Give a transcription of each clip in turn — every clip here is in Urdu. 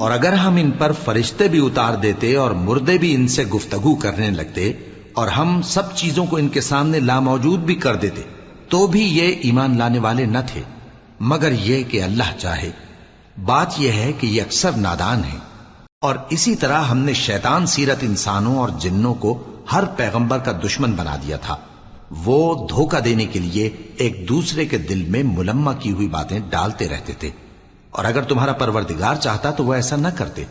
اور اگر ہم ان پر فرشتے بھی اتار دیتے اور مردے بھی ان سے گفتگو کرنے لگتے اور ہم سب چیزوں کو ان کے سامنے لاموجود بھی کر دیتے تو بھی یہ ایمان لانے والے نہ تھے، مگر یہ کہ اللہ چاہے۔ بات یہ ہے کہ یہ اکثر نادان ہیں۔ اور اسی طرح ہم نے شیطان سیرت انسانوں اور جنوں کو ہر پیغمبر کا دشمن بنا دیا تھا۔ وہ دھوکہ دینے کے لیے ایک دوسرے کے دل میں ملمہ کی ہوئی باتیں ڈالتے رہتے تھے، اور اگر تمہارا پروردگار چاہتا تو وہ ایسا نہ کرتے۔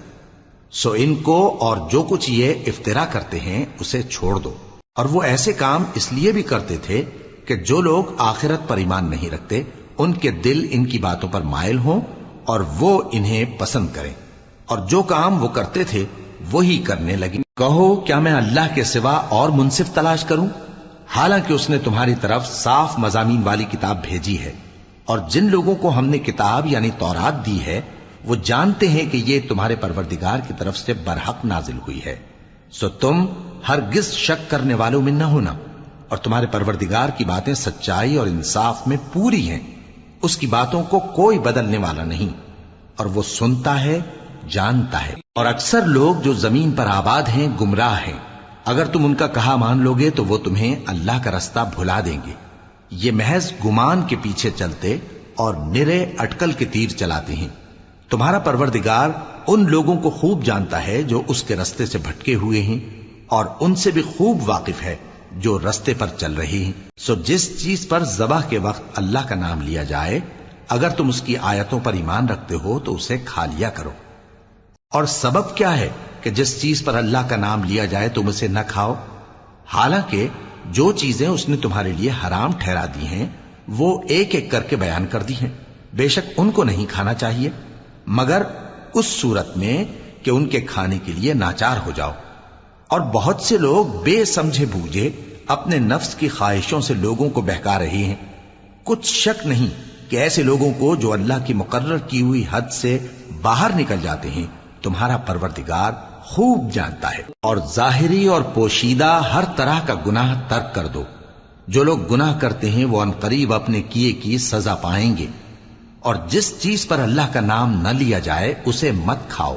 سو ان کو اور جو کچھ یہ افطرا کرتے ہیں اسے چھوڑ دو۔ اور وہ ایسے کام اس لیے بھی کرتے تھے کہ جو لوگ آخرت پر ایمان نہیں رکھتے ان کے دل ان کی باتوں پر مائل ہوں اور وہ انہیں پسند کریں، اور جو کام وہ کرتے تھے وہی کرنے لگے۔ کہو کیا میں اللہ کے سوا اور منصف تلاش کروں، حالانکہ اس نے تمہاری طرف صاف مضامین والی کتاب بھیجی ہے، اور جن لوگوں کو ہم نے کتاب یعنی تورات دی ہے وہ جانتے ہیں کہ یہ تمہارے پروردگار کی طرف سے برحق نازل ہوئی ہے۔ سو تم ہرگز شک کرنے والوں میں نہ ہونا، اور تمہارے پروردگار کی باتیں سچائی اور انصاف میں پوری ہیں، اس کی باتوں کو کوئی بدلنے والا نہیں، اور وہ سنتا ہے جانتا ہے۔ اور اکثر لوگ جو زمین پر آباد ہیں گمراہ ہیں، اگر تم ان کا کہا مان لوگے تو وہ تمہیں اللہ کا رستہ بھلا دیں گے۔ یہ محض گمان کے پیچھے چلتے اور نرے اٹکل کے تیر چلاتے ہیں۔ تمہارا پروردگار ان لوگوں کو خوب جانتا ہے جو اس کے رستے سے بھٹکے ہوئے ہیں، اور ان سے بھی خوب واقف ہے جو رستے پر چل رہے ہیں۔ سو جس چیز پر ذبح کے وقت اللہ کا نام لیا جائے اگر تم اس کی آیتوں پر ایمان رکھتے ہو تو اسے کھا لیا کرو۔ اور سبب کیا ہے کہ جس چیز پر اللہ کا نام لیا جائے تم اسے نہ کھاؤ، حالانکہ جو چیزیں اس نے تمہارے لیے حرام ٹھہرا دی ہیں وہ ایک ایک کر کے بیان کر دی ہیں۔ بے شک ان کو نہیں کھانا چاہیے مگر اس صورت میں کہ ان کے کھانے کے لیے ناچار ہو جاؤ۔ اور بہت سے لوگ بے سمجھے بوجھے اپنے نفس کی خواہشوں سے لوگوں کو بہکا رہے ہیں۔ کچھ شک نہیں کہ ایسے لوگوں کو جو اللہ کی مقرر کی ہوئی حد سے باہر نکل جاتے ہیں تمہارا پروردگار خوب جانتا ہے۔ اور ظاہری اور پوشیدہ ہر طرح کا گناہ ترک کر دو۔ جو لوگ گناہ کرتے ہیں وہ عنقریب اپنے کیے کی سزا پائیں گے۔ اور جس چیز پر اللہ کا نام نہ لیا جائے اسے مت کھاؤ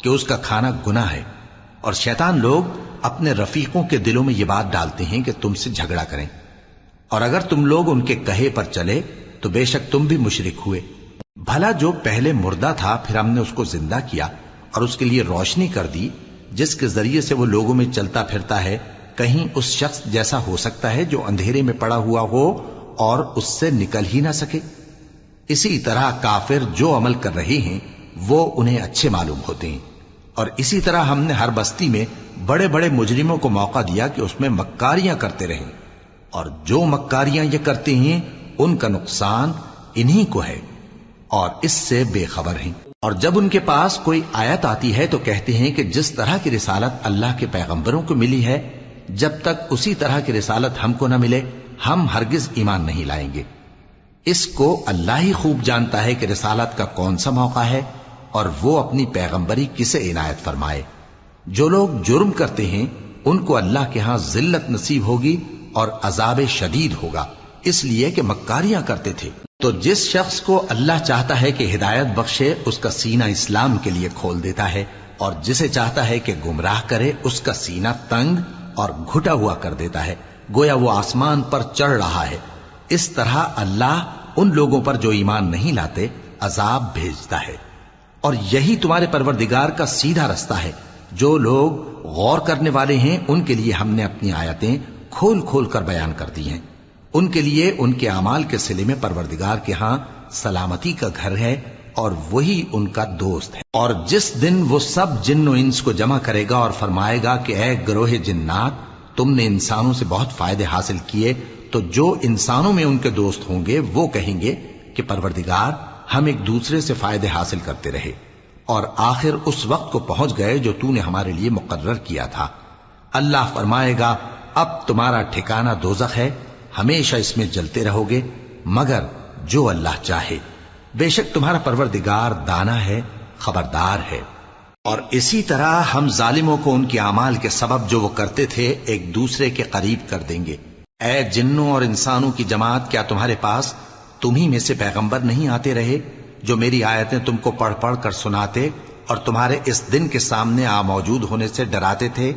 کہ اس کا کھانا گناہ ہے۔ اور شیطان لوگ اپنے رفیقوں کے دلوں میں یہ بات ڈالتے ہیں کہ تم سے جھگڑا کریں، اور اگر تم لوگ ان کے کہے پر چلے تو بے شک تم بھی مشرک ہوئے۔ بھلا جو پہلے مردہ تھا پھر ہم نے اس کو زندہ کیا اور اس کے لیے روشنی کر دی جس کے ذریعے سے وہ لوگوں میں چلتا پھرتا ہے، کہیں اس شخص جیسا ہو سکتا ہے جو اندھیرے میں پڑا ہوا ہو اور اس سے نکل ہی نہ سکے؟ اسی طرح کافر جو عمل کر رہے ہیں وہ انہیں اچھے معلوم ہوتے ہیں۔ اور اسی طرح ہم نے ہر بستی میں بڑے بڑے مجرموں کو موقع دیا کہ اس میں مکاریاں کرتے رہیں، اور جو مکاریاں یہ کرتے ہیں ان کا نقصان انہی کو ہے اور اس سے بے خبر ہیں۔ اور جب ان کے پاس کوئی آیت آتی ہے تو کہتے ہیں کہ جس طرح کی رسالت اللہ کے پیغمبروں کو ملی ہے جب تک اسی طرح کی رسالت ہم کو نہ ملے ہم ہرگز ایمان نہیں لائیں گے۔ اس کو اللہ ہی خوب جانتا ہے کہ رسالت کا کون سا موقع ہے اور وہ اپنی پیغمبری کسے عنایت فرمائے۔ جو لوگ جرم کرتے ہیں ان کو اللہ کے ہاں ذلت نصیب ہوگی اور عذاب شدید ہوگا، اس لیے کہ مکاریاں کرتے تھے۔ تو جس شخص کو اللہ چاہتا ہے کہ ہدایت بخشے اس کا سینہ اسلام کے لیے کھول دیتا ہے، اور جسے چاہتا ہے کہ گمراہ کرے اس کا سینہ تنگ اور گھٹا ہوا کر دیتا ہے، گویا وہ آسمان پر چڑھ رہا ہے۔ اس طرح اللہ ان لوگوں پر جو ایمان نہیں لاتے عذاب بھیجتا ہے۔ اور یہی تمہارے پروردگار کا سیدھا رستہ ہے۔ جو لوگ غور کرنے والے ہیں ان کے لیے ہم نے اپنی آیتیں کھول کھول کر بیان کر دی ہیں۔ ان کے لیے ان کے اعمال کے صلے میں پروردگار کے ہاں سلامتی کا گھر ہے اور وہی ان کا دوست ہے۔ اور جس دن وہ سب جن و انس کو جمع کرے گا اور فرمائے گا کہ اے گروہ جنات، تم نے انسانوں سے بہت فائدے حاصل کیے، تو جو انسانوں میں ان کے دوست ہوں گے وہ کہیں گے کہ پروردگار ہم ایک دوسرے سے فائدے حاصل کرتے رہے اور آخر اس وقت کو پہنچ گئے جو تو نے ہمارے لیے مقرر کیا تھا۔ اللہ فرمائے گا اب تمہارا ٹھکانہ دوزخ ہے، ہمیشہ اس میں جلتے رہو گے مگر جو اللہ چاہے، بے شک تمہارا پروردگار دانا ہے، خبردار ہے۔ اور اسی طرح ہم ظالموں کو ان کے اعمال کے سبب جو وہ کرتے تھے ایک دوسرے کے قریب کر دیں گے۔ اے جنوں اور انسانوں کی جماعت، کیا تمہارے پاس تمہیں میں سے پیغمبر نہیں آتے رہے جو میری آیتیں تم کو پڑھ پڑھ کر سناتے اور تمہارے اس دن کے سامنے آ موجود ہونے سے ڈراتے تھے؟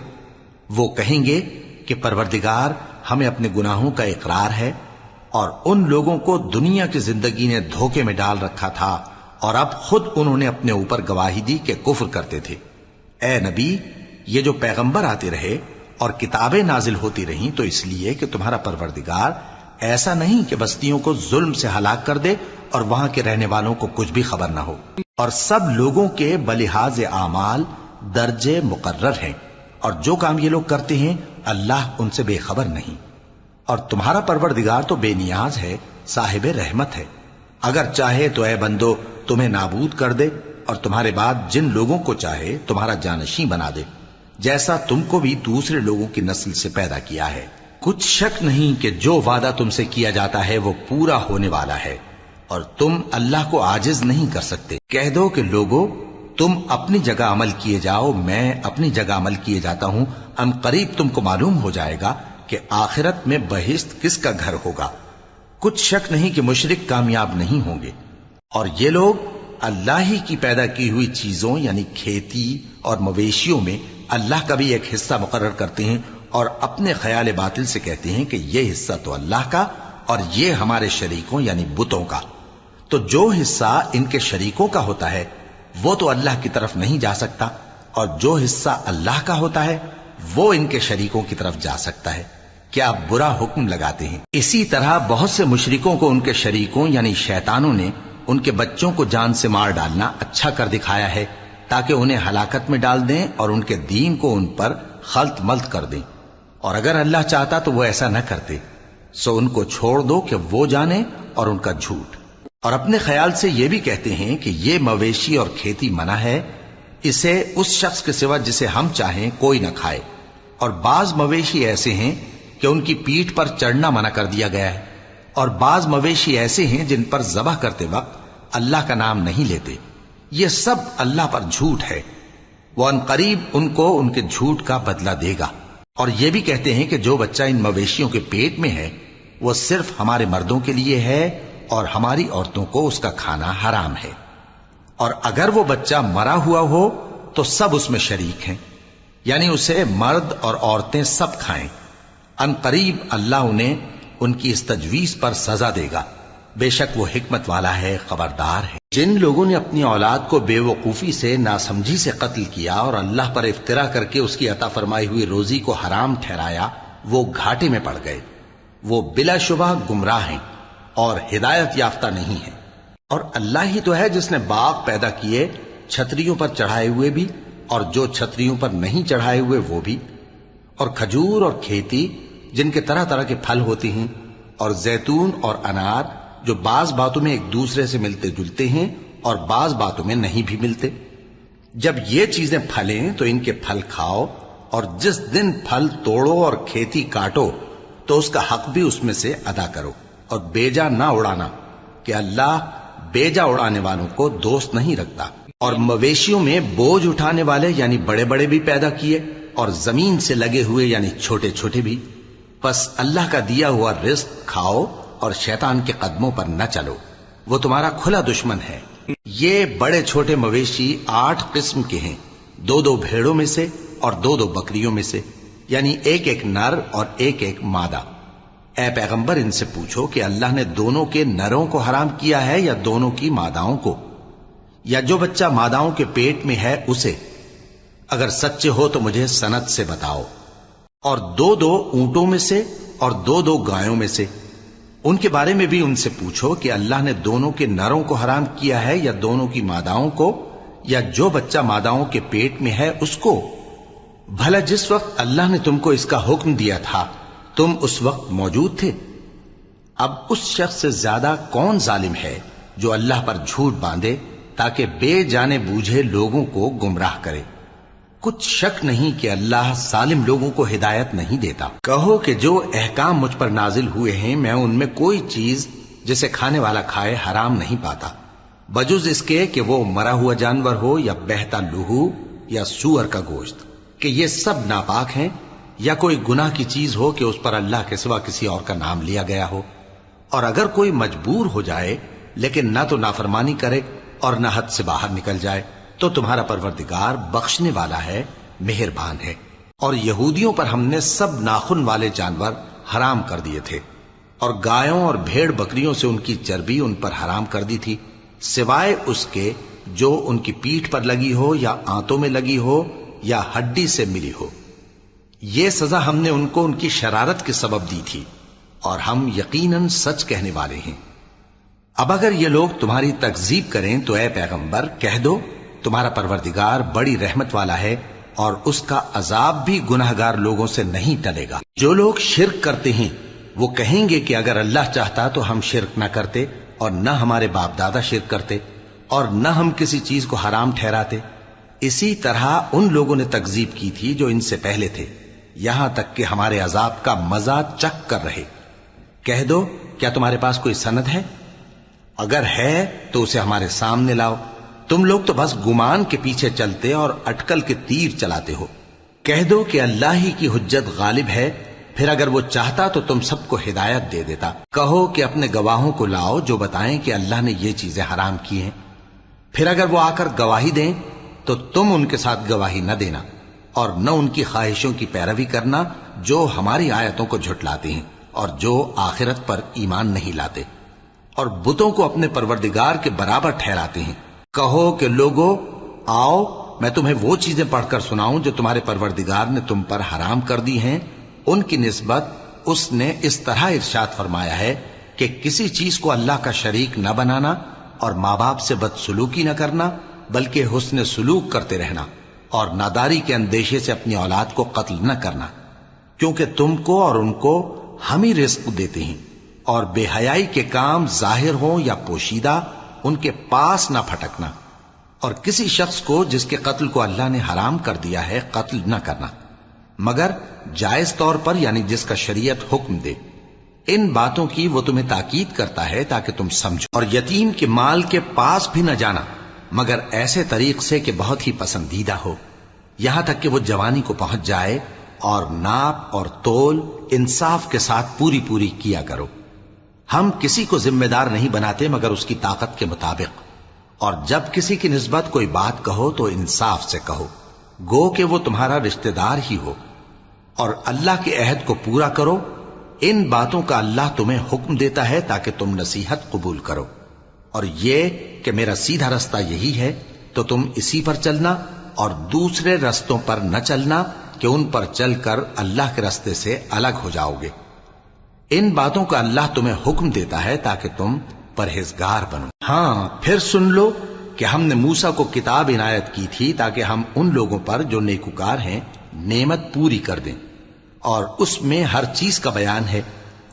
وہ کہیں گے کہ پروردگار ہمیں اپنے گناہوں کا اقرار ہے، اور ان لوگوں کو دنیا کی زندگی نے دھوکے میں ڈال رکھا تھا اور اب خود انہوں نے اپنے اوپر گواہی دی کہ کفر کرتے تھے۔ اے نبی، یہ جو پیغمبر آتے رہے اور کتابیں نازل ہوتی رہیں تو اس لیے کہ تمہارا پروردگار ایسا نہیں کہ بستیوں کو ظلم سے ہلاک کر دے اور وہاں کے رہنے والوں کو کچھ بھی خبر نہ ہو، اور سب لوگوں کے بلحاظ اعمال درجے مقرر ہیں، اور جو کام یہ لوگ کرتے ہیں اللہ ان سے بے خبر نہیں۔ اور تمہارا پروردگار تو بے نیاز ہے، صاحب رحمت ہے، اگر چاہے تو اے بندو تمہیں نابود کر دے اور تمہارے بعد جن لوگوں کو چاہے تمہارا جانشین بنا دے، جیسا تم کو بھی دوسرے لوگوں کی نسل سے پیدا کیا ہے۔ کچھ شک نہیں کہ جو وعدہ تم سے کیا جاتا ہے وہ پورا ہونے والا ہے، اور تم اللہ کو عاجز نہیں کر سکتے۔ کہہ دو کہ لوگو تم اپنی جگہ عمل کیے جاؤ، میں اپنی جگہ عمل کیے جاتا ہوں، ان قریب تم کو معلوم ہو جائے گا کہ آخرت میں بہشت کس کا گھر ہوگا۔ کچھ شک نہیں کہ مشرک کامیاب نہیں ہوں گے، اور یہ لوگ اللہ ہی کی پیدا کی ہوئی چیزوں یعنی کھیتی اور مویشیوں میں اللہ کا بھی ایک حصہ مقرر کرتے ہیں، اور اپنے خیال باطل سے کہتے ہیں کہ یہ حصہ تو اللہ کا اور یہ ہمارے شریکوں یعنی بتوں کا۔ تو جو حصہ ان کے شریکوں کا ہوتا ہے وہ تو اللہ کی طرف نہیں جا سکتا، اور جو حصہ اللہ کا ہوتا ہے وہ ان کے شریکوں کی طرف جا سکتا ہے۔ کیا برا حکم لگاتے ہیں؟ اسی طرح بہت سے مشرکوں کو ان کے شریکوں یعنی شیطانوں نے ان کے بچوں کو جان سے مار ڈالنا اچھا کر دکھایا ہے، تاکہ انہیں ہلاکت میں ڈال دیں اور ان کے دین کو ان پر خلط ملط کر دیں، اور اگر اللہ چاہتا تو وہ ایسا نہ کرتے۔ سو ان کو چھوڑ دو کہ وہ جانے اور ان کا جھوٹ۔ اور اپنے خیال سے یہ بھی کہتے ہیں کہ یہ مویشی اور کھیتی منع ہے، اسے اس شخص کے سوا جسے ہم چاہیں کوئی نہ کھائے، اور بعض مویشی ایسے ہیں کہ ان کی پیٹھ پر چڑھنا منع کر دیا گیا ہے، اور بعض مویشی ایسے ہیں جن پر ذبح کرتے وقت اللہ کا نام نہیں لیتے۔ یہ سب اللہ پر جھوٹ ہے، وہ ان قریب ان کو ان کے جھوٹ کا بدلہ دے گا۔ اور یہ بھی کہتے ہیں کہ جو بچہ ان مویشیوں کے پیٹ میں ہے وہ صرف ہمارے مردوں کے لیے ہے اور ہماری عورتوں کو اس کا کھانا حرام ہے، اور اگر وہ بچہ مرا ہوا ہو تو سب اس میں شریک ہیں، یعنی اسے مرد اور عورتیں سب کھائیں۔ ان قریب اللہ انہیں ان کی اس تجویز پر سزا دے گا، بے شک وہ حکمت والا ہے، خبردار ہے۔ جن لوگوں نے اپنی اولاد کو بے وقوفی سے ناسمجھی سے قتل کیا اور اللہ پر افترا کر کے اس کی عطا فرمائی ہوئی روزی کو حرام ٹھہرایا، وہ گھاٹے میں پڑ گئے، وہ بلا شبہ گمراہ ہیں اور ہدایت یافتہ نہیں ہیں۔ اور اللہ ہی تو ہے جس نے باغ پیدا کیے، چھتریوں پر چڑھائے ہوئے بھی اور جو چھتریوں پر نہیں چڑھائے ہوئے وہ بھی، اور کھجور اور کھیتی جن کے طرح طرح کے پھل ہوتے ہیں، اور زیتون اور انار جو بعض باتوں میں ایک دوسرے سے ملتے جلتے ہیں اور بعض باتوں میں نہیں بھی ملتے۔ جب یہ چیزیں پھلیں تو ان کے پھل کھاؤ، اور جس دن پھل توڑو اور کھیتی کاٹو تو اس کا حق بھی اس میں سے ادا کرو، اور بیجا نہ اڑانا کہ اللہ بیجا اڑانے والوں کو دوست نہیں رکھتا۔ اور مویشیوں میں بوجھ اٹھانے والے یعنی بڑے بڑے بھی پیدا کیے، اور زمین سے لگے ہوئے یعنی چھوٹے چھوٹے بھی۔ پس اللہ کا دیا ہوا رزق کھاؤ اور شیطان کے قدموں پر نہ چلو، وہ تمہارا کھلا دشمن ہے۔ یہ بڑے چھوٹے مویشی 8 قسم کے ہیں، 2 بھیڑوں میں سے اور 2 بکریوں میں سے، یعنی ایک نر اور ایک مادہ۔ اے پیغمبر ان سے پوچھو کہ اللہ نے دونوں کے نروں کو حرام کیا ہے یا دونوں کی ماداؤں کو، یا جو بچہ ماداؤں کے پیٹ میں ہے اسے؟ اگر سچے ہو تو مجھے سند سے بتاؤ۔ اور 2 اونٹوں میں سے اور 2 گایوں میں سے، ان کے بارے میں بھی ان سے پوچھو کہ اللہ نے دونوں کے نروں کو حرام کیا ہے یا دونوں کی ماداؤں کو، یا جو بچہ ماداؤں کے پیٹ میں ہے اس کو؟ بھلا جس وقت اللہ نے تم کو اس کا حکم دیا تھا تم اس وقت موجود تھے؟ اب اس شخص سے زیادہ کون ظالم ہے جو اللہ پر جھوٹ باندھے تاکہ بے جانے بوجھے لوگوں کو گمراہ کرے؟ کچھ شک نہیں کہ اللہ ظالم لوگوں کو ہدایت نہیں دیتا۔ کہو کہ جو احکام مجھ پر نازل ہوئے ہیں میں ان میں کوئی چیز جسے کھانے والا کھائے حرام نہیں پاتا، بجز اس کے کہ وہ مرا ہوا جانور ہو یا بہتا لہو یا سور کا گوشت، کہ یہ سب ناپاک ہیں، یا کوئی گناہ کی چیز ہو کہ اس پر اللہ کے سوا کسی اور کا نام لیا گیا ہو۔ اور اگر کوئی مجبور ہو جائے لیکن نہ تو نافرمانی کرے اور نہ حد سے باہر نکل جائے، تو تمہارا پروردگار بخشنے والا ہے، مہربان ہے۔ اور یہودیوں پر ہم نے سب ناخن والے جانور حرام کر دیے تھے، اور گایوں اور بھیڑ بکریوں سے ان کی چربی ان پر حرام کر دی تھی، سوائے اس کے جو ان کی پیٹھ پر لگی ہو یا آنتوں میں لگی ہو یا ہڈی سے ملی ہو۔ یہ سزا ہم نے ان کو ان کی شرارت کے سبب دی تھی، اور ہم یقیناً سچ کہنے والے ہیں۔ اب اگر یہ لوگ تمہاری تکذیب کریں تو اے پیغمبر کہہ دو، تمہارا پروردگار بڑی رحمت والا ہے، اور اس کا عذاب بھی گناہگار لوگوں سے نہیں ٹلے گا۔ جو لوگ شرک کرتے ہیں وہ کہیں گے کہ اگر اللہ چاہتا تو ہم شرک نہ کرتے، اور نہ ہمارے باپ دادا شرک کرتے، اور نہ ہم کسی چیز کو حرام ٹھہراتے۔ اسی طرح ان لوگوں نے تکذیب کی تھی جو ان سے پہلے تھے، یہاں تک کہ ہمارے عذاب کا مزہ چکھ کر رہے۔ کہہ دو، کیا تمہارے پاس کوئی سند ہے؟ اگر ہے تو اسے ہمارے سامنے لاؤ۔ تم لوگ تو بس گمان کے پیچھے چلتے اور اٹکل کے تیر چلاتے ہو۔ کہہ دو کہ اللہ ہی کی حجت غالب ہے، پھر اگر وہ چاہتا تو تم سب کو ہدایت دے دیتا۔ کہو کہ اپنے گواہوں کو لاؤ جو بتائیں کہ اللہ نے یہ چیزیں حرام کی ہیں، پھر اگر وہ آ کر گواہی دیں تو تم ان کے ساتھ گواہی نہ دینا، اور نہ ان کی خواہشوں کی پیروی کرنا جو ہماری آیتوں کو جھٹلاتے ہیں اور جو آخرت پر ایمان نہیں لاتے، اور بتوں کو اپنے پروردگار کے برابر ٹھہراتے ہیں۔ کہو کہ لوگو آؤ، میں تمہیں وہ چیزیں پڑھ کر سناؤں جو تمہارے پروردگار نے تم پر حرام کر دی ہیں۔ ان کی نسبت اس نے اس طرح ارشاد فرمایا ہے کہ کسی چیز کو اللہ کا شریک نہ بنانا، اور ماں باپ سے بدسلوکی نہ کرنا، بلکہ حسن سلوک کرتے رہنا، اور ناداری کے اندیشے سے اپنی اولاد کو قتل نہ کرنا، کیونکہ تم کو اور ان کو ہم ہی رزق دیتے ہیں۔ اور بے حیائی کے کام ظاہر ہوں یا پوشیدہ ان کے پاس نہ پھٹکنا، اور کسی شخص کو جس کے قتل کو اللہ نے حرام کر دیا ہے قتل نہ کرنا، مگر جائز طور پر، یعنی جس کا شریعت حکم دے۔ ان باتوں کی وہ تمہیں تاکید کرتا ہے تاکہ تم سمجھو۔ اور یتیم کے مال کے پاس بھی نہ جانا مگر ایسے طریق سے کہ بہت ہی پسندیدہ ہو، یہاں تک کہ وہ جوانی کو پہنچ جائے، اور ناپ اور تول انصاف کے ساتھ پوری پوری کیا کرو۔ ہم کسی کو ذمہ دار نہیں بناتے مگر اس کی طاقت کے مطابق، اور جب کسی کی نسبت کوئی بات کہو تو انصاف سے کہو، گو کہ وہ تمہارا رشتہ دار ہی ہو، اور اللہ کے عہد کو پورا کرو۔ ان باتوں کا اللہ تمہیں حکم دیتا ہے تاکہ تم نصیحت قبول کرو، اور یہ کہ میرا سیدھا رستہ یہی ہے تو تم اسی پر چلنا، اور دوسرے رستوں پر نہ چلنا کہ ان پر چل کر اللہ کے رستے سے الگ ہو جاؤ گے۔ ان باتوں کا اللہ تمہیں حکم دیتا ہے تاکہ تم پرہیزگار بنو۔ ہاں، پھر سن لو کہ ہم نے موسیٰ کو کتاب عنایت کی تھی تاکہ ہم ان لوگوں پر جو نیکوکار ہیں نعمت پوری کر دیں، اور اس میں ہر چیز کا بیان ہے،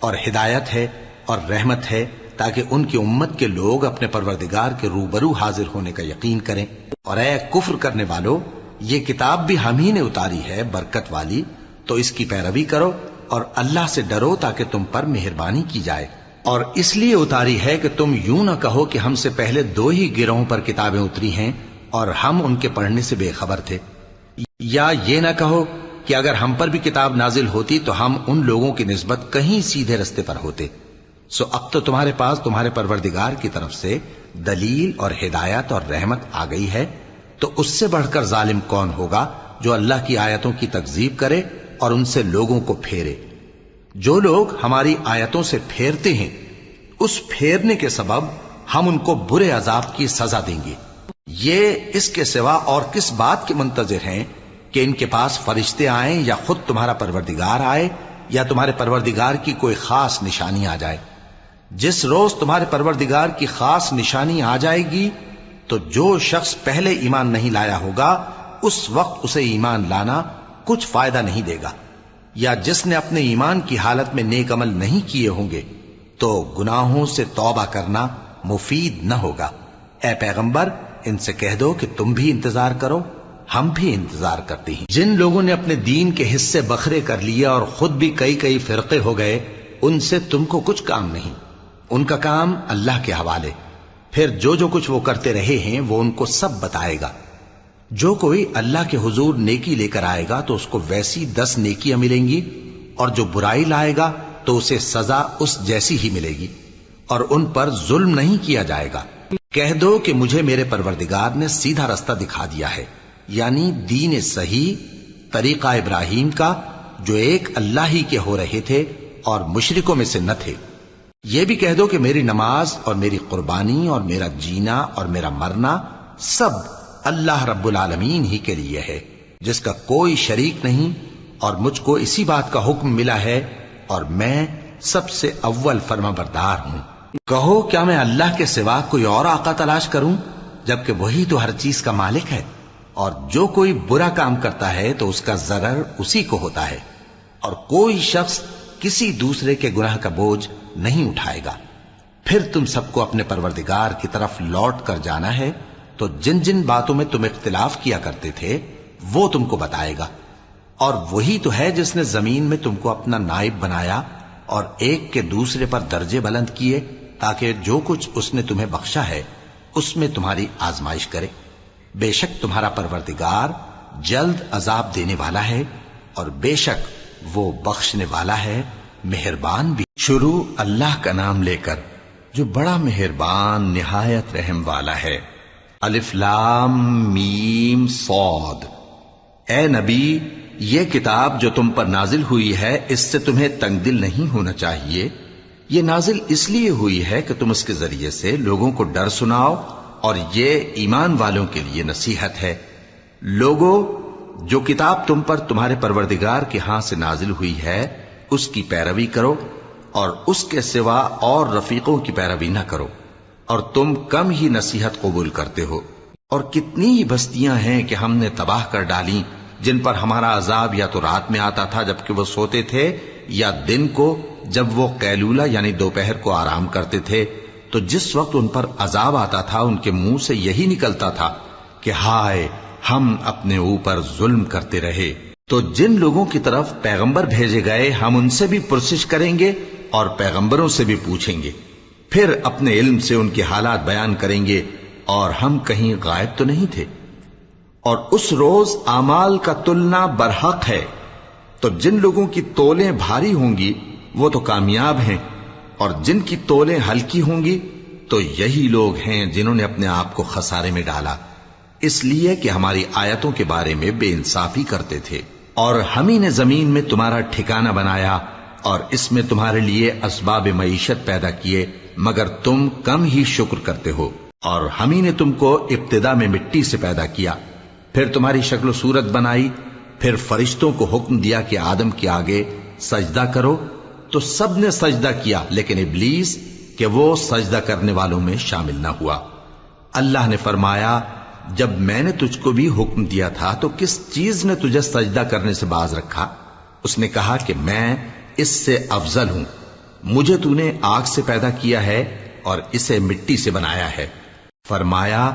اور ہدایت ہے اور رحمت ہے، تاکہ ان کی امت کے لوگ اپنے پروردگار کے روبرو حاضر ہونے کا یقین کریں۔ اور اے کفر کرنے والو، یہ کتاب بھی ہم ہی نے اتاری ہے برکت والی، تو اس کی پیروی کرو اور اللہ سے ڈرو تاکہ تم پر مہربانی کی جائے۔ اور اس لیے اتاری ہے کہ تم یوں نہ کہو کہ ہم سے پہلے 2 ہی گروہوں پر کتابیں اتری ہیں اور ہم ان کے پڑھنے سے بے خبر تھے، یا یہ نہ کہو کہ اگر ہم پر بھی کتاب نازل ہوتی تو ہم ان لوگوں کی نسبت کہیں سیدھے رستے پر ہوتے۔ سو اب تو تمہارے پاس تمہارے پروردگار کی طرف سے دلیل اور ہدایت اور رحمت آ گئی ہے، تو اس سے بڑھ کر ظالم کون ہوگا جو اللہ کی آیتوں کی تکذیب کرے اور ان سے لوگوں کو پھیرے۔ جو لوگ ہماری آیتوں سے پھیرتے ہیں اس پھیرنے کے سبب ہم ان کو برے عذاب کی سزا دیں گے۔ یہ اس کے سوا اور کس بات کے منتظر ہیں کہ ان کے پاس فرشتے آئیں یا خود تمہارا پروردگار آئے یا تمہارے پروردگار کی کوئی خاص نشانی آ جائے۔ جس روز تمہارے پروردگار کی خاص نشانی آ جائے گی تو جو شخص پہلے ایمان نہیں لایا ہوگا اس وقت اسے ایمان لانا کچھ فائدہ نہیں دے گا، یا جس نے اپنے ایمان کی حالت میں نیک عمل نہیں کیے ہوں گے تو گناہوں سے توبہ کرنا مفید نہ ہوگا۔ اے پیغمبر، ان سے کہہ دو کہ تم بھی انتظار کرو، ہم بھی انتظار کرتے ہیں۔ جن لوگوں نے اپنے دین کے حصے بکھرے کر لیے اور خود بھی کئی فرقے ہو گئے، ان سے تم کو کچھ کام نہیں، ان کا کام اللہ کے حوالے۔ پھر جو کچھ وہ کرتے رہے ہیں وہ ان کو سب بتائے گا۔ جو کوئی اللہ کے حضور نیکی لے کر آئے گا تو اس کو ویسی 10 نیکیاں ملیں گی، اور جو برائی لائے گا تو اسے سزا اس جیسی ہی ملے گی، اور ان پر ظلم نہیں کیا جائے گا۔ کہہ دو کہ مجھے میرے پروردگار نے سیدھا رستہ دکھا دیا ہے، یعنی دین صحیح، طریقہ ابراہیم کا، جو ایک اللہ ہی کے ہو رہے تھے اور مشرکوں میں سے نہ تھے۔ یہ بھی کہہ دو کہ میری نماز اور میری قربانی اور میرا جینا اور میرا مرنا سب اللہ رب العالمین ہی کے لیے ہے، جس کا کوئی شریک نہیں، اور مجھ کو اسی بات کا حکم ملا ہے اور میں سب سے اول فرما بردار ہوں۔ کہو کیا میں اللہ کے سوا کوئی اور آقا تلاش کروں، جبکہ وہی تو ہر چیز کا مالک ہے، اور جو کوئی برا کام کرتا ہے تو اس کا ضرر اسی کو ہوتا ہے، اور کوئی شخص کسی دوسرے کے گناہ کا بوجھ نہیں اٹھائے گا۔ پھر تم سب کو اپنے پروردگار کی طرف لوٹ کر جانا ہے، تو جن جن باتوں میں تم اختلاف کیا کرتے تھے وہ تم کو بتائے گا، اور وہی تو ہے جس نے زمین میں تم کو اپنا نائب بنایا اور ایک کے دوسرے پر درجے بلند کیے، تاکہ جو کچھ اس نے تمہیں بخشا ہے اس میں تمہاری آزمائش کرے۔ بے شک تمہارا پروردگار جلد عذاب دینے والا ہے، اور بے شک وہ بخشنے والا ہے، مہربان بھی۔ شروع اللہ کا نام لے کر جو بڑا مہربان نہایت رحم والا ہے۔ الف لام میم صاد۔ اے نبی، یہ کتاب جو تم پر نازل ہوئی ہے اس سے تمہیں تنگ دل نہیں ہونا چاہیے۔ یہ نازل اس لیے ہوئی ہے کہ تم اس کے ذریعے سے لوگوں کو ڈر سناؤ، اور یہ ایمان والوں کے لیے نصیحت ہے۔ لوگوں، جو کتاب تم پر تمہارے پروردگار کے ہاں سے نازل ہوئی ہے اس کی پیروی کرو، اور اس کے سوا اور رفیقوں کی پیروی نہ کرو، اور تم کم ہی نصیحت قبول کرتے ہو۔ اور کتنی ہی بستیاں ہیں کہ ہم نے تباہ کر ڈالی، جن پر ہمارا عذاب یا تو رات میں آتا تھا جبکہ وہ سوتے تھے، یا دن کو جب وہ قیلولہ یعنی دوپہر کو آرام کرتے تھے، تو جس وقت ان پر عذاب آتا تھا ان کے منہ سے یہی نکلتا تھا کہ ہائے، ہم اپنے اوپر ظلم کرتے رہے۔ تو جن لوگوں کی طرف پیغمبر بھیجے گئے ہم ان سے بھی پرسش کریں گے اور پیغمبروں سے بھی پوچھیں گے، پھر اپنے علم سے ان کے حالات بیان کریں گے، اور ہم کہیں غائب تو نہیں تھے۔ اور اس روز اعمال کا تلنا برحق ہے، تو جن لوگوں کی تولیں بھاری ہوں گی وہ تو کامیاب ہیں، اور جن کی تولیں ہلکی ہوں گی تو یہی لوگ ہیں جنہوں نے اپنے آپ کو خسارے میں ڈالا، اس لیے کہ ہماری آیتوں کے بارے میں بے انصافی کرتے تھے۔ اور ہم ہی نے زمین میں تمہارا ٹھکانہ بنایا، اور اس میں تمہارے لیے اسباب معیشت پیدا کیے، مگر تم کم ہی شکر کرتے ہو۔ اور ہم ہی نے تم کو ابتدا میں مٹی سے پیدا کیا، پھر تمہاری شکل و صورت بنائی، پھر فرشتوں کو حکم دیا کہ آدم کے آگے سجدہ کرو، تو سب نے سجدہ کیا، لیکن ابلیس کہ وہ سجدہ کرنے والوں میں شامل نہ ہوا۔ اللہ نے فرمایا، جب میں نے تجھ کو بھی حکم دیا تھا تو کس چیز نے تجھے سجدہ کرنے سے باز رکھا؟ اس نے کہا کہ میں اس سے افضل ہوں، مجھے تو نے آگ سے پیدا کیا ہے اور اسے مٹی سے بنایا ہے۔ فرمایا،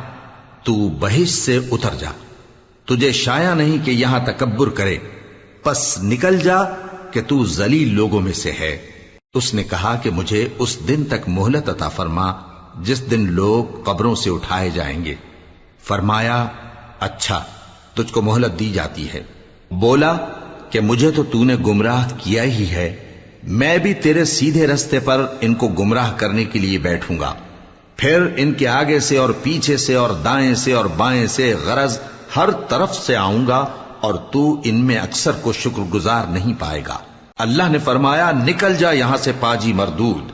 تو بہشت سے اتر جا، تجھے شایع نہیں کہ یہاں تکبر کرے، پس نکل جا کہ تو ذلیل لوگوں میں سے ہے۔ اس نے کہا کہ مجھے اس دن تک مہلت عطا فرما جس دن لوگ قبروں سے اٹھائے جائیں گے۔ فرمایا، اچھا، تجھ کو مہلت دی جاتی ہے۔ بولا کہ مجھے تو نے گمراہ کیا ہی ہے، میں بھی تیرے سیدھے رستے پر ان کو گمراہ کرنے کے لیے بیٹھوں گا، پھر ان کے آگے سے اور پیچھے سے اور دائیں سے اور بائیں سے، غرض ہر طرف سے آؤں گا، اور تو ان میں اکثر کو شکر گزار نہیں پائے گا۔ اللہ نے فرمایا، نکل جا یہاں سے پاجی مردود،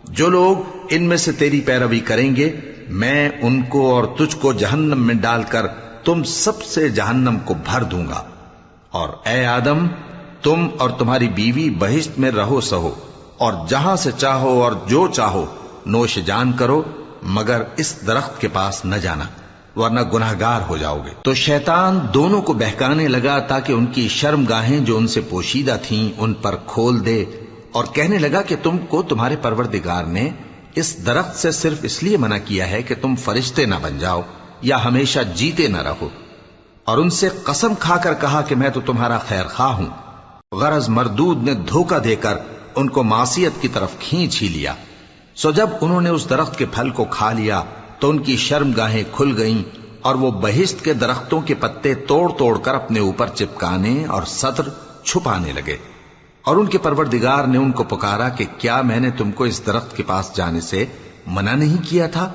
جو لوگ ان میں سے تیری پیروی کریں گے میں ان کو اور تجھ کو جہنم میں ڈال کر تم سب سے جہنم کو بھر دوں گا۔ اور اے آدم، تم اور تمہاری بیوی بہشت میں رہو سہو، اور جہاں سے چاہو اور جو چاہو نوش جان کرو، مگر اس درخت کے پاس نہ جانا، ورنہ گناہگار ہو جاؤ گے۔ تو شیطان دونوں کو بہکانے لگا تاکہ ان کی شرم گاہیں جو ان سے پوشیدہ تھیں ان پر کھول دے، اور کہنے لگا کہ تم کو تمہارے پروردگار نے اس درخت سے صرف اس لیے منع کیا ہے کہ تم فرشتے نہ بن جاؤ یا ہمیشہ جیتے نہ رہو۔ اور ان سے قسم کھا کر کہا کہ میں تو تمہارا خیر خواہ ہوں۔ غرض مردود نے دھوکہ دے کر ان کو معصیت کی طرف کھینچ ہی لیا۔ سو جب انہوں نے اس درخت کے پھل کو کھا لیا تو ان کی شرم گاہیں کھل گئیں، اور وہ بہشت کے درختوں کے پتے توڑ توڑ کر اپنے اوپر چپکانے اور سطر چھپانے لگے۔ اور ان کے پروردگار نے ان کو پکارا کہ کیا میں نے تم کو اس درخت کے پاس جانے سے منع نہیں کیا تھا؟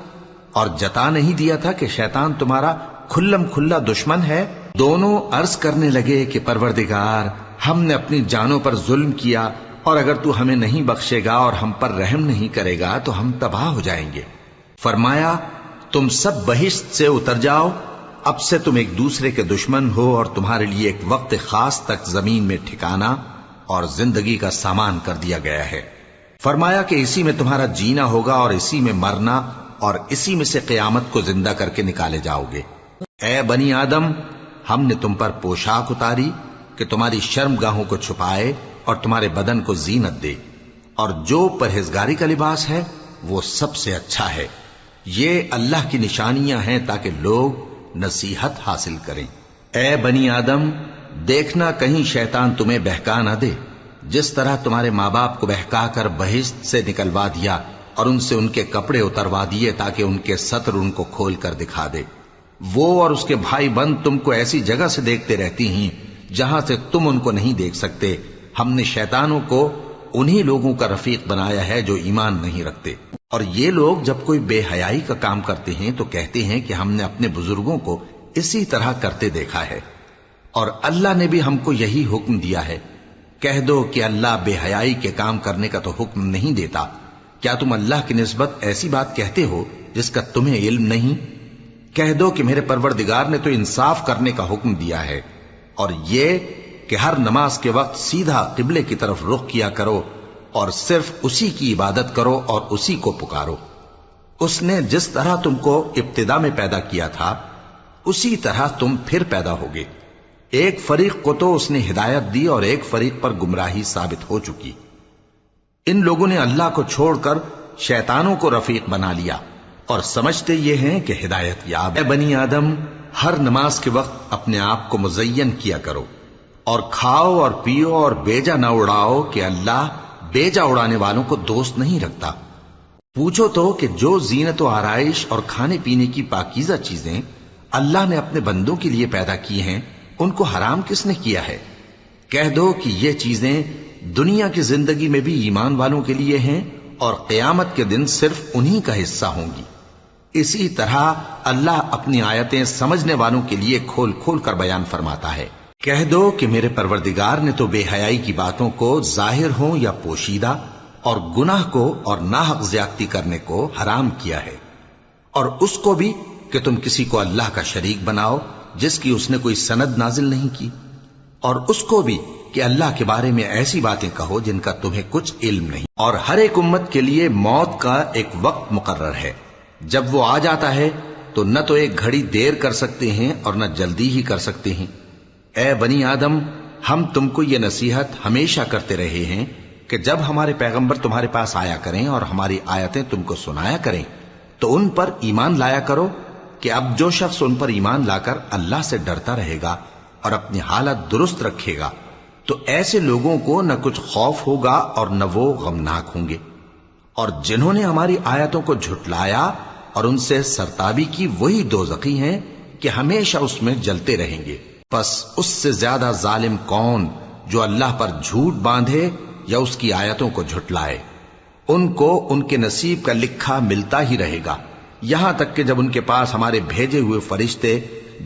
اور جتا نہیں دیا تھا کہ شیطان تمہارا کھلم کھلا دشمن ہے؟ دونوں عرض کرنے لگے کہ پروردگار، ہم نے اپنی جانوں پر ظلم کیا، اور اگر تو ہمیں نہیں بخشے گا اور ہم پر رحم نہیں کرے گا تو ہم تباہ ہو جائیں گے۔ فرمایا تم سب بہشت سے اتر جاؤ، اب سے تم ایک دوسرے کے دشمن ہو، اور تمہارے لیے ایک وقت خاص تک زمین میں ٹھکانا اور زندگی کا سامان کر دیا گیا ہے۔ فرمایا کہ اسی میں تمہارا جینا ہوگا اور اسی میں مرنا، اور اسی میں سے قیامت کو زندہ کر کے نکالے جاؤ گے۔ اے بنی آدم، ہم نے تم پر پوشاک اتاری کہ تمہاری شرم گاہوں کو چھپائے اور تمہارے بدن کو زینت دے، اور جو پرہیزگاری کا لباس ہے وہ سب سے اچھا ہے۔ یہ اللہ کی نشانیاں ہیں تاکہ لوگ نصیحت حاصل کریں۔ اے بنی آدم، دیکھنا کہیں شیطان تمہیں بہکا نہ دے، جس طرح تمہارے ماں باپ کو بہکا کر بہشت سے نکلوا دیا اور ان سے ان کے کپڑے اتروا دیے تاکہ ان کے ستر ان کو کھول کر دکھا دے۔ وہ اور اس کے بھائی بند تم کو ایسی جگہ سے دیکھتے رہتی ہیں جہاں سے تم ان کو نہیں دیکھ سکتے۔ ہم نے شیطانوں کو انہی لوگوں کا رفیق بنایا ہے جو ایمان نہیں رکھتے۔ اور یہ لوگ جب کوئی بے حیائی کا کام کرتے ہیں تو کہتے ہیں کہ ہم نے اپنے بزرگوں کو اسی طرح کرتے دیکھا ہے، اور اللہ نے بھی ہم کو یہی حکم دیا ہے۔ کہہ دو کہ اللہ بے حیائی کے کام کرنے کا تو حکم نہیں دیتا۔ کیا تم اللہ کی نسبت ایسی بات کہتے ہو جس کا تمہیں علم نہیں؟ کہہ دو کہ میرے پروردگار نے تو انصاف کرنے کا حکم دیا ہے، اور یہ کہ ہر نماز کے وقت سیدھا قبلے کی طرف رخ کیا کرو اور صرف اسی کی عبادت کرو اور اسی کو پکارو۔ اس نے جس طرح تم کو ابتدا میں پیدا کیا تھا اسی طرح تم پھر پیدا ہوگے۔ ایک فریق کو تو اس نے ہدایت دی اور ایک فریق پر گمراہی ثابت ہو چکی۔ ان لوگوں نے اللہ کو چھوڑ کر شیطانوں کو رفیق بنا لیا اور سمجھتے یہ ہیں کہ ہدایت یاب۔ اے بنی آدم، ہر نماز کے وقت اپنے آپ کو مزین کیا کرو، اور کھاؤ اور پیو اور بیجا نہ اڑاؤ کہ اللہ بیجا اڑانے والوں کو دوست نہیں رکھتا۔ پوچھو تو کہ جو زینت و آرائش اور کھانے پینے کی پاکیزہ چیزیں اللہ نے اپنے بندوں کے لیے پیدا کی ہیں ان کو حرام کس نے کیا ہے؟ کہہ دو کہ یہ چیزیں دنیا کی زندگی میں بھی ایمان والوں کے لیے ہیں اور قیامت کے دن صرف انہی کا حصہ ہوں گی۔ اسی طرح اللہ اپنی آیتیں سمجھنے والوں کے لیے کھول کھول کر بیان فرماتا ہے۔ کہہ دو کہ میرے پروردگار نے تو بے حیائی کی باتوں کو ظاہر ہوں یا پوشیدہ، اور گناہ کو اور ناحق زیادتی کرنے کو حرام کیا ہے، اور اس کو بھی کہ تم کسی کو اللہ کا شریک بناؤ جس کی اس نے کوئی سند نازل نہیں کی، اور اس کو بھی کہ اللہ کے بارے میں ایسی باتیں کہو جن کا تمہیں کچھ علم نہیں۔ اور ہر ایک امت کے لیے موت کا ایک وقت مقرر ہے، جب وہ آ جاتا ہے تو نہ تو ایک گھڑی دیر کر سکتے ہیں اور نہ جلدی ہی کر سکتے ہیں۔ اے بنی آدم، ہم تم کو یہ نصیحت ہمیشہ کرتے رہے ہیں کہ جب ہمارے پیغمبر تمہارے پاس آیا کریں اور ہماری آیتیں تم کو سنایا کریں تو ان پر ایمان لایا کرو، کہ اب جو شخص ان پر ایمان لا کر اللہ سے ڈرتا رہے گا اور اپنی حالت درست رکھے گا تو ایسے لوگوں کو نہ کچھ خوف ہوگا اور نہ وہ غمناک ہوں گے۔ اور جنہوں نے ہماری آیتوں کو جھٹلایا اور ان سے سرتابی کی وہی دوزخی ہیں کہ ہمیشہ اس میں جلتے رہیں گے۔ پس اس سے زیادہ ظالم کون جو اللہ پر جھوٹ باندھے یا اس کی آیتوں کو جھٹلائے؟ ان کو ان کے نصیب کا لکھا ملتا ہی رہے گا، یہاں تک کہ جب ان کے پاس ہمارے بھیجے ہوئے فرشتے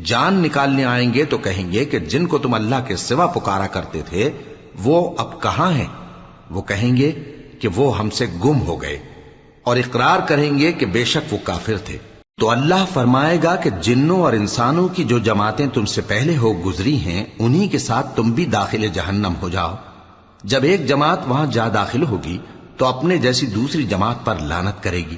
جان نکالنے آئیں گے تو کہیں گے کہ جن کو تم اللہ کے سوا پکارا کرتے تھے وہ اب کہاں ہیں؟ وہ کہیں گے کہ وہ ہم سے گم ہو گئے، اور اقرار کریں گے کہ بے شک وہ کافر تھے۔ تو اللہ فرمائے گا کہ جنوں اور انسانوں کی جو جماعتیں تم سے پہلے ہو گزری ہیں انہی کے ساتھ تم بھی داخل جہنم ہو جاؤ۔ جب ایک جماعت وہاں جا داخل ہوگی تو اپنے جیسی دوسری جماعت پر لعنت کرے گی،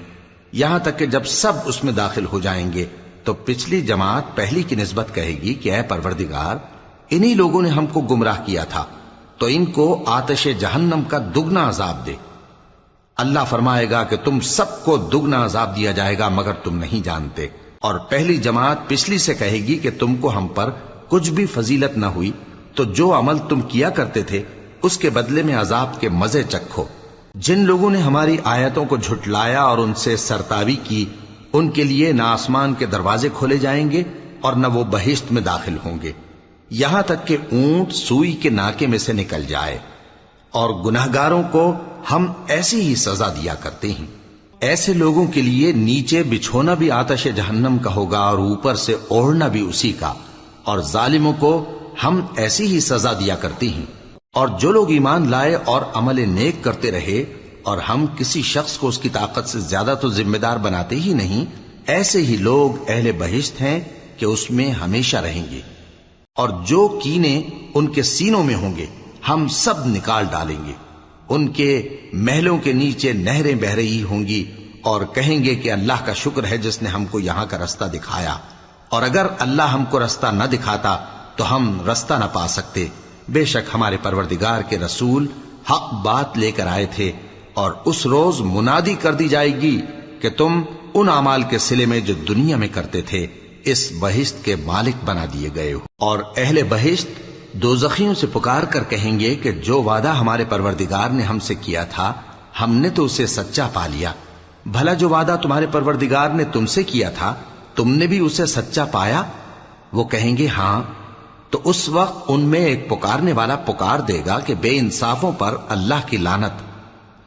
یہاں تک کہ جب سب اس میں داخل ہو جائیں گے تو پچھلی جماعت پہلی کی نسبت کہے گی کہ اے پروردگار، انہی لوگوں نے ہم کو گمراہ کیا تھا، تو ان کو آتش جہنم کا دگنا عذاب دے۔ اللہ فرمائے گا کہ تم سب کو دگنا عذاب دیا جائے گا مگر تم نہیں جانتے۔ اور پہلی جماعت پچھلی سے کہے گی کہ تم کو ہم پر کچھ بھی فضیلت نہ ہوئی، تو جو عمل تم کیا کرتے تھے اس کے بدلے میں عذاب کے مزے چکھو۔ جن لوگوں نے ہماری آیتوں کو جھٹلایا اور ان سے سرتابی کی ان کے لیے نہ آسمان کے دروازے کھولے جائیں گے اور نہ وہ بہشت میں داخل ہوں گے، یہاں تک کہ اونٹ سوئی کے ناکے میں سے نکل جائے، اور گناہگاروں کو ہم ایسی ہی سزا دیا کرتے ہیں۔ ایسے لوگوں کے لیے نیچے بچھونا بھی آتش جہنم کا ہوگا اور اوپر سے اوڑھنا بھی اسی کا، اور ظالموں کو ہم ایسی ہی سزا دیا کرتی ہیں۔ اور جو لوگ ایمان لائے اور عمل نیک کرتے رہے اور ہم کسی شخص کو اس کی طاقت سے زیادہ تو ذمہ دار بناتے ہی نہیں، ایسے ہی لوگ اہل بہشت ہیں کہ اس میں ہمیشہ رہیں گے۔ اور جو کینے ان کے سینوں میں ہوں گے ہم سب نکال ڈالیں گے۔ ان کے محلوں کے نیچے نہریں بہ رہی ہوں گی اور کہیں گے کہ اللہ کا شکر ہے جس نے ہم کو یہاں کا رستہ دکھایا، اور اگر اللہ ہم کو رستہ نہ دکھاتا تو ہم رستہ نہ پا سکتے۔ بے شک ہمارے پروردگار کے رسول حق بات لے کر آئے تھے، اور اس روز منادی کر دی جائے گی کہ تم ان اعمال کے صلے میں جو دنیا میں کرتے تھے اس بہشت کے مالک بنا دیے گئے ہو۔ اور اہل بہشت دوزخیوں سے پکار کر کہیں گے کہ جو وعدہ ہمارے پروردگار نے ہم سے کیا تھا ہم نے تو اسے سچا پا لیا۔ بھلا جو وعدہ تمہارے پروردگار نے تم سے کیا تھا تم نے بھی اسے سچا پایا؟ وہ کہیں گے ہاں۔ تو اس وقت ان میں ایک پکارنے والا پکار دے گا کہ بے انصافوں پر اللہ کی لعنت،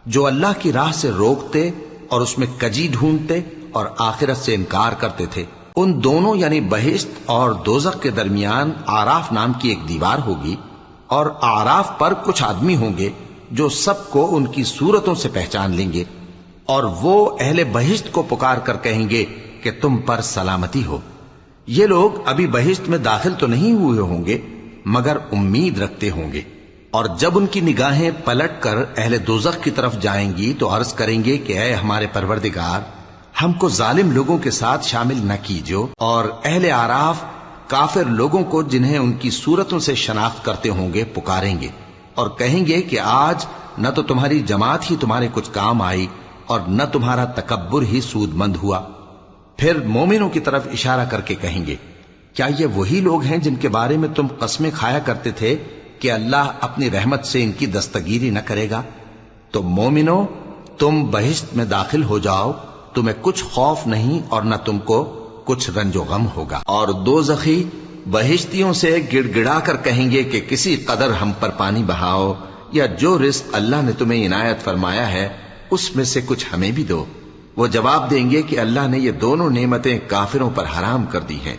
جو اللہ کی راہ سے روکتے اور اس میں کجی ڈھونڈتے اور آخرت سے انکار کرتے تھے۔ ان دونوں یعنی بہشت اور دوزخ کے درمیان آراف نام کی ایک دیوار ہوگی، اور آراف پر کچھ آدمی ہوں گے جو سب کو ان کی صورتوں سے پہچان لیں گے، اور وہ اہل بہشت کو پکار کر کہیں گے کہ تم پر سلامتی ہو۔ یہ لوگ ابھی بہشت میں داخل تو نہیں ہوئے ہوں گے مگر امید رکھتے ہوں گے، اور جب ان کی نگاہیں پلٹ کر اہل دوزخ کی طرف جائیں گی تو عرض کریں گے کہ اے ہمارے پروردگار، ہم کو ظالم لوگوں کے ساتھ شامل نہ کیجو۔ اور اہل آراف کافر لوگوں کو جنہیں ان کی صورتوں سے شناخت کرتے ہوں گے پکاریں گے اور کہیں گے کہ آج نہ تو تمہاری جماعت ہی تمہارے کچھ کام آئی اور نہ تمہارا تکبر ہی سود مند ہوا۔ پھر مومنوں کی طرف اشارہ کر کے کہیں گے کیا یہ وہی لوگ ہیں جن کے بارے میں تم قسمیں کھایا کرتے تھے کہ اللہ اپنی رحمت سے ان کی دستگیری نہ کرے گا؟ تو مومنوں، تم بہشت میں داخل ہو جاؤ، تمہیں کچھ خوف نہیں اور نہ تم کو کچھ رنج و غم ہوگا۔ اور دوزخی بہشتیوں سے گڑ گڑا کر کہیں گے کہ کسی قدر ہم پر پانی بہاؤ، یا جو رزق اللہ نے تمہیں عنایت فرمایا ہے اس میں سے کچھ ہمیں بھی دو۔ وہ جواب دیں گے کہ اللہ نے یہ دونوں نعمتیں کافروں پر حرام کر دی ہیں،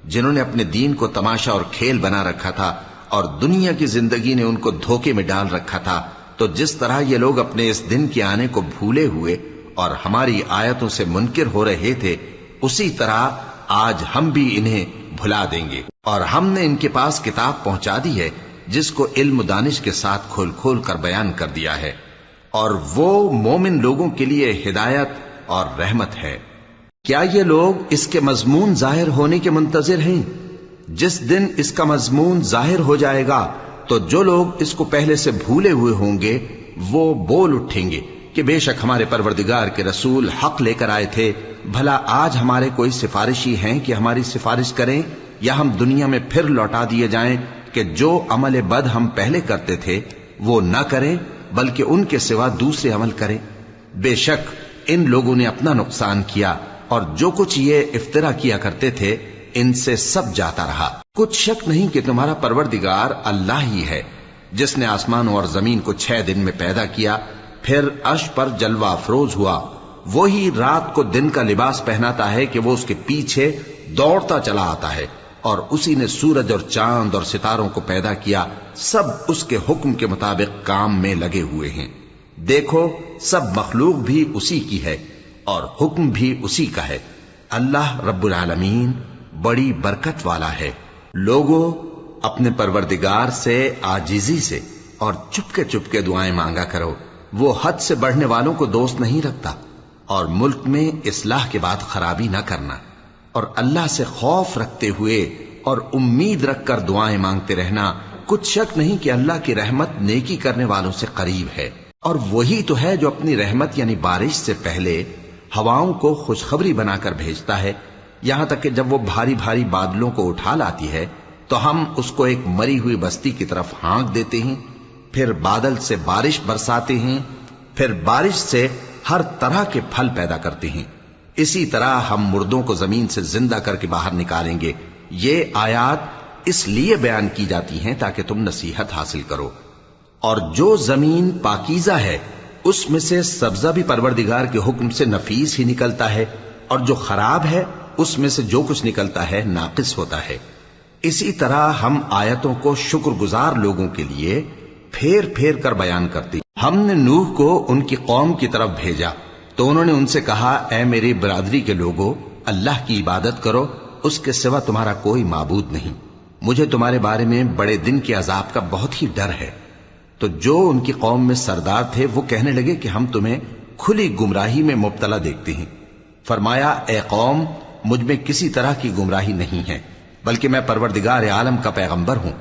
جنہوں نے اپنے دین کو تماشا اور کھیل بنا رکھا تھا اور دنیا کی زندگی نے ان کو دھوکے میں ڈال رکھا تھا۔ تو جس طرح یہ لوگ اپنے اس دن کے آنے کو بھولے ہوئے اور ہماری آیتوں سے منکر ہو رہے تھے، اسی طرح آج ہم بھی انہیں بھلا دیں گے۔ اور ہم نے ان کے پاس کتاب پہنچا دی ہے جس کو علم و دانش کے ساتھ کھول کھول کر بیان کر دیا ہے، اور وہ مومن لوگوں کے لیے ہدایت اور رحمت ہے۔ کیا یہ لوگ اس کے مضمون ظاہر ہونے کے منتظر ہیں؟ جس دن اس کا مضمون ظاہر ہو جائے گا تو جو لوگ اس کو پہلے سے بھولے ہوئے ہوں گے وہ بول اٹھیں گے کہ بے شک ہمارے پروردگار کے رسول حق لے کر آئے تھے، بھلا آج ہمارے کوئی سفارشی ہیں کہ ہماری سفارش کریں، یا ہم دنیا میں پھر لوٹا دیے جائیں کہ جو عمل بد ہم پہلے کرتے تھے وہ نہ کریں بلکہ ان کے سوا دوسرے عمل کریں۔ بے شک ان لوگوں نے اپنا نقصان کیا، اور جو کچھ یہ افترا کیا کرتے تھے ان سے سب جاتا رہا۔ کچھ شک نہیں کہ تمہارا پروردگار اللہ ہی ہے جس نے آسمانوں اور زمین کو 6 دن میں پیدا کیا، پھر عرش پر جلوہ افروز ہوا۔ وہی رات کو دن کا لباس پہناتا ہے کہ وہ اس کے پیچھے دوڑتا چلا آتا ہے، اور اسی نے سورج اور چاند اور ستاروں کو پیدا کیا، سب اس کے حکم کے مطابق کام میں لگے ہوئے ہیں۔ دیکھو سب مخلوق بھی اسی کی ہے اور حکم بھی اسی کا ہے۔ اللہ رب العالمین بڑی برکت والا ہے۔ لوگوں، اپنے پروردگار سے عاجزی سے اور چپکے دعائیں مانگا کرو، وہ حد سے بڑھنے والوں کو دوست نہیں رکھتا، اور ملک میں اصلاح کے بعد خرابی نہ کرنا، اور اللہ سے خوف رکھتے ہوئے اور امید رکھ کر دعائیں مانگتے رہنا۔ کچھ شک نہیں کہ اللہ کی رحمت نیکی کرنے والوں سے قریب ہے، اور وہی تو ہے جو اپنی رحمت یعنی بارش سے پہلے ہواؤں کو خوشخبری بنا کر بھیجتا ہے، یہاں تک کہ جب وہ بھاری بھاری بادلوں کو اٹھا لاتی ہے تو ہم اس کو ایک مری ہوئی بستی کی طرف ہانک دیتے ہیں، پھر بادل سے بارش برساتے ہیں، پھر بارش سے ہر طرح کے پھل پیدا کرتے ہیں۔ اسی طرح ہم مردوں کو زمین سے زندہ کر کے باہر نکالیں گے۔ یہ آیات اس لیے بیان کی جاتی ہیں تاکہ تم نصیحت حاصل کرو۔ اور جو زمین پاکیزہ ہے اس میں سے سبزہ بھی پروردگار کے حکم سے نفیس ہی نکلتا ہے، اور جو خراب ہے اس میں سے جو کچھ نکلتا ہے ناقص ہوتا ہے۔ اسی طرح ہم آیتوں کو شکر گزار لوگوں کے لیے پھیر پھیر کر بیان کرتے۔ ہم نے نوح کو ان کی قوم کی طرف بھیجا تو انہوں نے ان سے کہا، اے میری برادری کے لوگوں، اللہ کی عبادت کرو، اس کے سوا تمہارا کوئی معبود نہیں۔ مجھے تمہارے بارے میں بڑے دن کے عذاب کا بہت ہی ڈر ہے۔ تو جو ان کی قوم میں سردار تھے وہ کہنے لگے کہ ہم تمہیں کھلی گمراہی میں مبتلا دیکھتے ہیں۔ فرمایا، اے قوم، مجھ میں کسی طرح کی گمراہی نہیں ہے، بلکہ میں پروردگار عالم کا پیغمبر ہوں،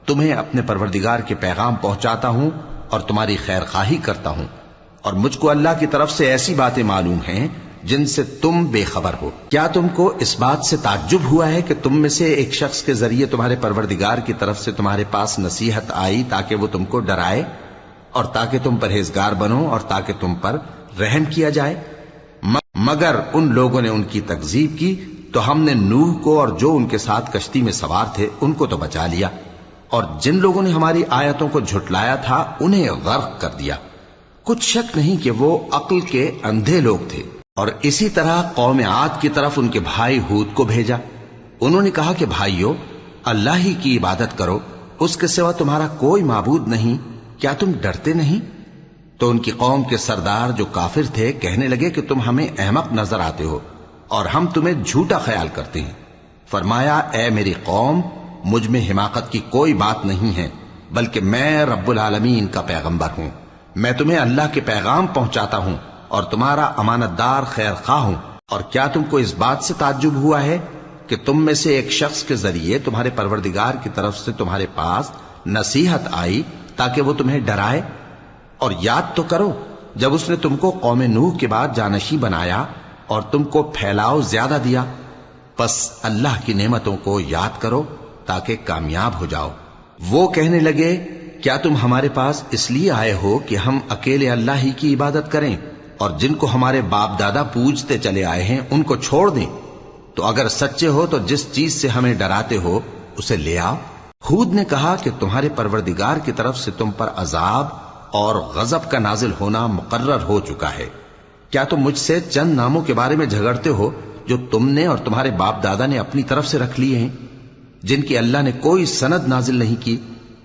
تمہیں اپنے پروردگار کے پیغام پہنچاتا ہوں اور تمہاری خیر خواہی کرتا ہوں، اور مجھ کو اللہ کی طرف سے ایسی باتیں معلوم ہیں جن سے تم بے خبر ہو۔ کیا تم کو اس بات سے تعجب ہوا ہے کہ تم میں سے ایک شخص کے ذریعے تمہارے پروردگار کی طرف سے تمہارے پاس نصیحت آئی تاکہ وہ تم کو ڈرائے اور تاکہ تم پرہیزگار بنو اور تاکہ تم پر رحم کیا جائے؟ مگر ان لوگوں نے ان کی تکذیب کی تو ہم نے نوح کو اور جو ان کے ساتھ کشتی میں سوار تھے ان کو تو بچا لیا، اور جن لوگوں نے ہماری آیتوں کو جھٹلایا تھا انہیں غرق کر دیا۔ کچھ شک نہیں کہ وہ عقل کے اندھے لوگ تھے۔ اور اسی طرح قوم عاد کی طرف ان کے بھائی ہود کو بھیجا۔ انہوں نے کہا کہ بھائیو، اللہ ہی کی عبادت کرو، اس کے سوا تمہارا کوئی معبود نہیں، کیا تم ڈرتے نہیں؟ تو ان کی قوم کے سردار جو کافر تھے کہنے لگے کہ تم ہمیں احمق نظر آتے ہو اور ہم تمہیں جھوٹا خیال کرتے ہیں۔ فرمایا، اے میری قوم، مجھ میں حماقت کی کوئی بات نہیں ہے، بلکہ میں رب العالمین کا پیغمبر ہوں۔ میں تمہیں اللہ کے پیغام پہنچاتا ہوں اور تمہارا امانت دار خیر خواہ ہوں۔ اور کیا تم کو اس بات سے تعجب ہوا ہے کہ تم میں سے ایک شخص کے ذریعے تمہارے پروردگار کی طرف سے تمہارے پاس نصیحت آئی تاکہ وہ تمہیں ڈرائے؟ اور یاد تو کرو جب اس نے تم کو قوم نوح کے بعد جانشین بنایا اور تم کو پھیلاؤ زیادہ دیا، پس اللہ کی نعمتوں کو یاد کرو تاکہ کامیاب ہو جاؤ۔ وہ کہنے لگے، کیا تم ہمارے پاس اس لیے آئے ہو کہ ہم اکیلے اللہ ہی کی عبادت کریں اور جن کو ہمارے باپ دادا پوجتے چلے آئے ہیں ان کو چھوڑ دیں؟ تو اگر سچے ہو تو جس چیز سے ہمیں ڈراتے ہو اسے لے آؤ۔ ہود نے کہا کہ تمہارے پروردگار کی طرف سے تم پر عذاب اور غضب کا نازل ہونا مقرر ہو چکا ہے۔ کیا تم مجھ سے چند ناموں کے بارے میں جھگڑتے ہو جو تم نے اور تمہارے باپ دادا نے اپنی طرف سے رکھ لیے ہیں، جن کی اللہ نے کوئی سند نازل نہیں کی؟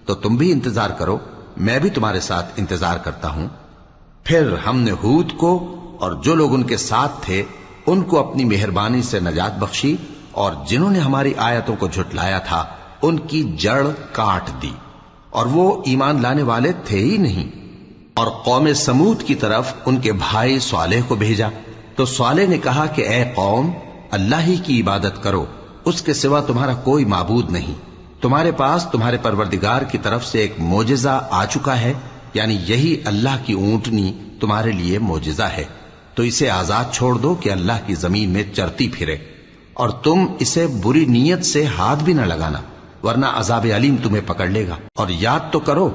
تو تم بھی انتظار کرو، میں بھی تمہارے ساتھ انتظار کرتا ہوں۔ پھر ہم نے ہود کو اور جو لوگ ان کے ساتھ تھے ان کو اپنی مہربانی سے نجات بخشی، اور جنہوں نے ہماری آیتوں کو جھٹلایا تھا ان کی جڑ کاٹ دی، اور وہ ایمان لانے والے تھے ہی نہیں۔ اور قوم سمود کی طرف ان کے بھائی صالح کو بھیجا تو صالح نے کہا کہ اے قوم، اللہ ہی کی عبادت کرو، اس کے سوا تمہارا کوئی معبود نہیں۔ تمہارے پاس تمہارے پروردگار کی طرف سے ایک معجزہ آ چکا ہے، یعنی یہی اللہ کی اونٹنی تمہارے لیے معجزہ ہے، تو اسے آزاد چھوڑ دو کہ اللہ کی زمین میں چرتی پھرے، اور تم اسے بری نیت سے ہاتھ بھی نہ لگانا، ورنہ عذاب علیم تمہیں پکڑ لے گا۔ اور یاد تو کرو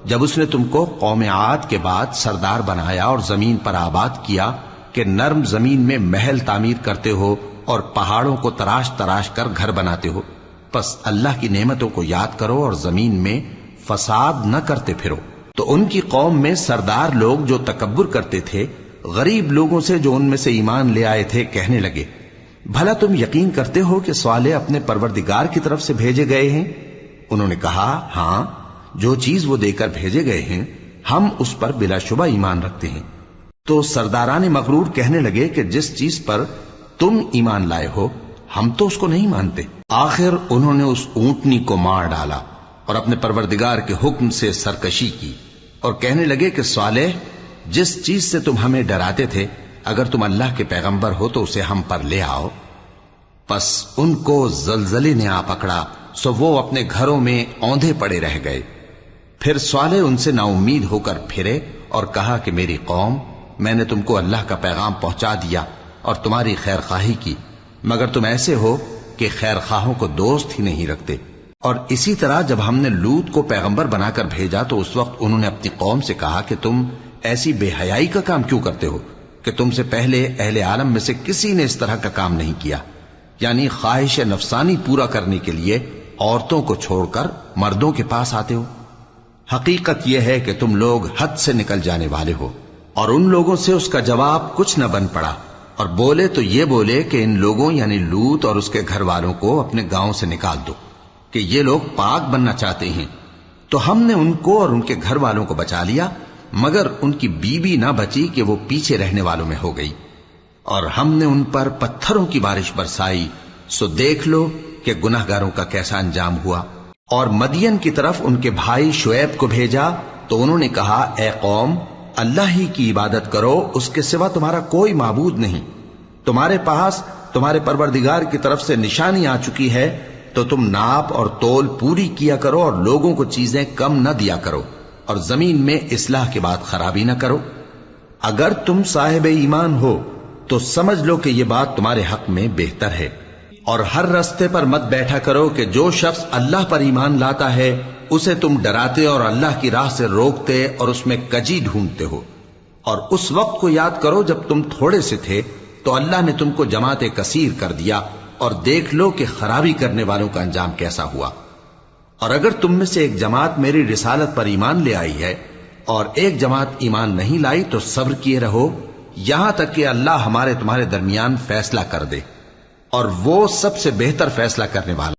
جب اس نے تم کو قوم عاد کے بعد سردار بنایا اور زمین پر آباد کیا کہ نرم زمین میں محل تعمیر کرتے ہو اور پہاڑوں کو تراش تراش کر گھر بناتے ہو، پس اللہ کی نعمتوں کو یاد کرو اور زمین میں فساد نہ کرتے پھرو۔ تو ان کی قوم میں سردار لوگ جو تکبر کرتے تھے غریب لوگوں سے جو ان میں سے ایمان لے آئے تھے کہنے لگے، بھلا تم یقین کرتے ہو کہ صالح اپنے پروردگار کی طرف سے بھیجے گئے ہیں؟ انہوں نے کہا، ہاں، جو چیز وہ دے کر بھیجے گئے ہیں ہم اس پر بلا شبہ ایمان رکھتے ہیں۔ تو سرداران مغرور کہنے لگے کہ جس چیز پر تم ایمان لائے ہو ہم تو اس کو نہیں مانتے۔ آخر انہوں نے اس اونٹنی کو مار ڈالا اور اپنے پروردگار کے حکم سے سرکشی کی، اور کہنے لگے کہ صالح، جس چیز سے تم ہمیں ڈراتے تھے اگر تم اللہ کے پیغمبر ہو تو اسے ہم پر لے آؤ۔ پس ان کو زلزلے نے آ پکڑا، سو وہ اپنے گھروں میں اوندھے پڑے رہ گئے۔ پھر صالح ان سے نا امید ہو کر پھرے اور کہا کہ میری قوم، میں نے تم کو اللہ کا پیغام پہنچا دیا اور تمہاری خیر خواہی کی، مگر تم ایسے ہو کہ خیر خواہوں کو دوست ہی نہیں رکھتے۔ اور اسی طرح جب ہم نے لوط کو پیغمبر بنا کر بھیجا تو اس وقت انہوں نے اپنی قوم سے کہا کہ تم ایسی بے حیائی کا کام کیوں کرتے ہو کہ تم سے پہلے اہل عالم میں سے کسی نے اس طرح کا کام نہیں کیا، یعنی خواہش نفسانی پورا کرنے کے لیے عورتوں کو چھوڑ کر مردوں کے پاس آتے ہو۔ حقیقت یہ ہے کہ تم لوگ حد سے نکل جانے والے ہو۔ اور ان لوگوں سے اس کا جواب کچھ نہ بن پڑا، اور بولے تو یہ بولے کہ ان لوگوں یعنی لوط اور اس کے گھر والوں کو اپنے گاؤں سے نکال دو کہ یہ لوگ پاک بننا چاہتے ہیں۔ تو ہم نے ان کو اور ان کے گھر والوں کو بچا لیا، مگر ان کی بیوی نہ بچی کہ وہ پیچھے رہنے والوں میں ہو گئی، اور ہم نے ان پر پتھروں کی بارش برسائی، سو دیکھ لو کہ گناہگاروں کا کیسا انجام ہوا۔ اور مدین کی طرف ان کے بھائی شعیب کو بھیجا تو انہوں نے کہا، اے قوم، اللہ ہی کی عبادت کرو، اس کے سوا تمہارا کوئی معبود نہیں۔ تمہارے پاس تمہارے پروردگار کی طرف سے نشانی آ چکی ہے، تو تم ناپ اور تول پوری کیا کرو اور لوگوں کو چیزیں کم نہ دیا کرو، اور زمین میں اصلاح کے بعد خرابی نہ کرو۔ اگر تم صاحب ایمان ہو تو سمجھ لو کہ یہ بات تمہارے حق میں بہتر ہے، اور ہر رستے پر مت بیٹھا کرو کہ جو شخص اللہ پر ایمان لاتا ہے اسے تم ڈراتے اور اللہ کی راہ سے روکتے اور اس میں کجی ڈھونڈتے ہو۔ اور اس وقت کو یاد کرو جب تم تھوڑے سے تھے تو اللہ نے تم کو جماعت کثیر کر دیا، اور دیکھ لو کہ خرابی کرنے والوں کا انجام کیسا ہوا۔ اور اگر تم میں سے ایک جماعت میری رسالت پر ایمان لے آئی ہے اور ایک جماعت ایمان نہیں لائی تو صبر کیے رہو یہاں تک کہ اللہ ہمارے تمہارے درمیان فیصلہ کر دے، اور وہ سب سے بہتر فیصلہ کرنے والا